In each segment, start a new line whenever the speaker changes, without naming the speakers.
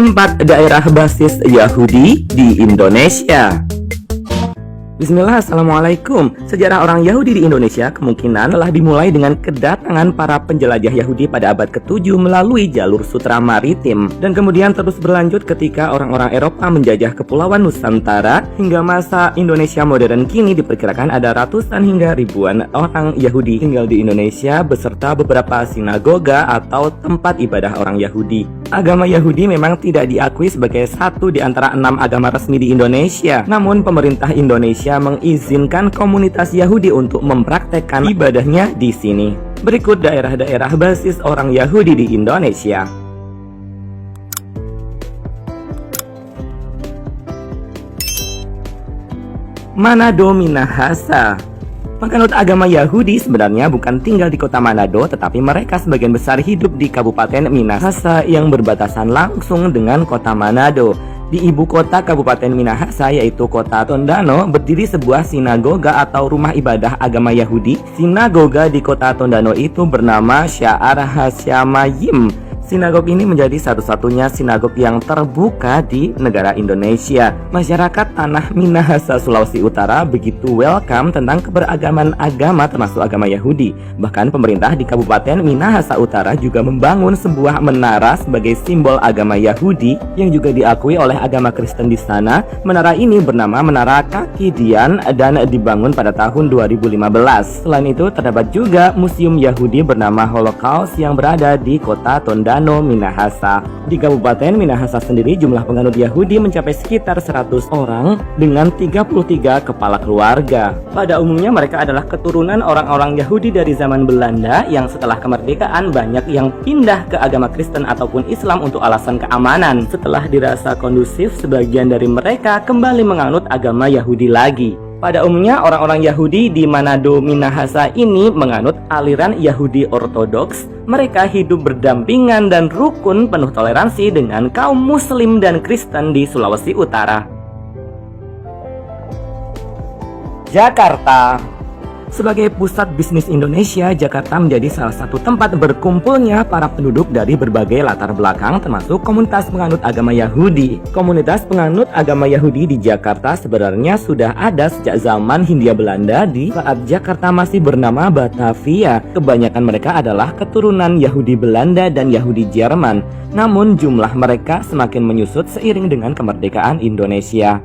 4 daerah basis Yahudi di Indonesia. Bismillah, Assalamualaikum. Sejarah orang Yahudi di Indonesia kemungkinan telah dimulai dengan kedatangan para penjelajah Yahudi pada abad ke-7 melalui jalur sutra maritim, dan kemudian terus berlanjut ketika orang-orang Eropa menjajah kepulauan Nusantara. Hingga masa Indonesia modern kini diperkirakan ada ratusan hingga ribuan orang Yahudi tinggal di Indonesia beserta beberapa sinagoga atau tempat ibadah orang Yahudi. Agama Yahudi memang tidak diakui sebagai satu di antara 6 agama resmi di Indonesia. Namun pemerintah Indonesia mengizinkan komunitas Yahudi untuk mempraktekkan ibadahnya di sini. Berikut daerah-daerah basis orang Yahudi di Indonesia. Manado, Minahasa. Penganut agama Yahudi sebenarnya bukan tinggal di kota Manado, tetapi mereka sebagian besar hidup di Kabupaten Minahasa yang berbatasan langsung dengan kota Manado. Di ibu kota Kabupaten Minahasa, yaitu kota Tondano, berdiri sebuah sinagoga atau rumah ibadah agama Yahudi. Sinagoga di kota Tondano itu bernama Sha'ar HaShamayim. Sinagog ini menjadi satu-satunya sinagog yang terbuka di negara Indonesia. Masyarakat tanah Minahasa, Sulawesi Utara begitu welcome tentang keberagaman agama termasuk agama Yahudi. Bahkan pemerintah di Kabupaten Minahasa Utara juga membangun sebuah menara sebagai simbol agama Yahudi yang juga diakui oleh agama Kristen di sana. Menara ini bernama Menara Kaki Dian dan dibangun pada tahun 2015. Selain itu terdapat juga Museum Yahudi bernama Holocaust yang berada di kota Tondano, Minahasa. Di Kabupaten Minahasa sendiri jumlah penganut Yahudi mencapai sekitar 100 orang dengan 33 kepala keluarga. Pada umumnya mereka adalah keturunan orang-orang Yahudi dari zaman Belanda yang setelah kemerdekaan banyak yang pindah ke agama Kristen ataupun Islam untuk alasan keamanan. Setelah dirasa kondusif, sebagian dari mereka kembali menganut agama Yahudi lagi. Pada umumnya orang-orang Yahudi di Manado, Minahasa ini menganut aliran Yahudi Ortodoks. Mereka hidup berdampingan dan rukun penuh toleransi dengan kaum Muslim dan Kristen di Sulawesi Utara. Jakarta. Sebagai pusat bisnis Indonesia, Jakarta menjadi salah satu tempat berkumpulnya para penduduk dari berbagai latar belakang termasuk komunitas penganut agama Yahudi. Komunitas penganut agama Yahudi di Jakarta sebenarnya sudah ada sejak zaman Hindia Belanda di saat Jakarta masih bernama Batavia. Kebanyakan mereka adalah keturunan Yahudi Belanda dan Yahudi Jerman. Namun jumlah mereka semakin menyusut seiring dengan kemerdekaan Indonesia.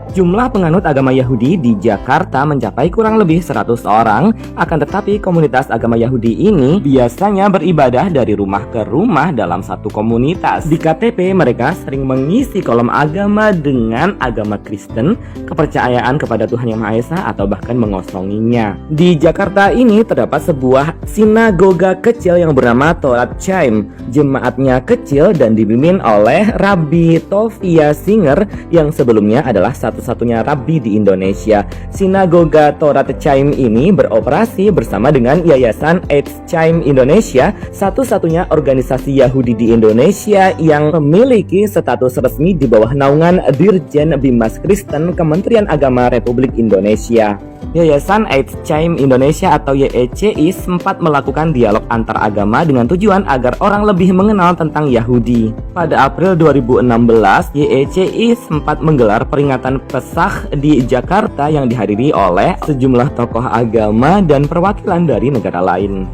Jumlah penganut agama Yahudi di Jakarta mencapai kurang lebih 100 orang. Akan tetapi komunitas agama Yahudi ini biasanya beribadah dari rumah ke rumah dalam satu komunitas. Di KTP mereka sering mengisi kolom agama dengan agama Kristen, kepercayaan kepada Tuhan Yang Maha Esa, atau bahkan mengosonginya. Di Jakarta ini terdapat sebuah sinagoga kecil yang bernama Torat Chaim. Jemaatnya kecil dan dipimpin oleh Rabbi Tovia Singer yang sebelumnya adalah satu-satunya rabbi di Indonesia. Sinagoga Torat Chaim ini beroperasi bersama dengan Yayasan Eitz Chaim Indonesia, satu-satunya organisasi Yahudi di Indonesia yang memiliki status resmi di bawah naungan Dirjen Bimas Kristen Kementerian Agama Republik Indonesia. Yayasan Eitz Chaim Indonesia atau YECI sempat melakukan dialog antar agama dengan tujuan agar orang lebih mengenal tentang Yahudi. Pada April 2016, YECI sempat menggelar peringatan Pesach di Jakarta yang dihadiri oleh sejumlah tokoh agama dan perwakilan dari negara lain.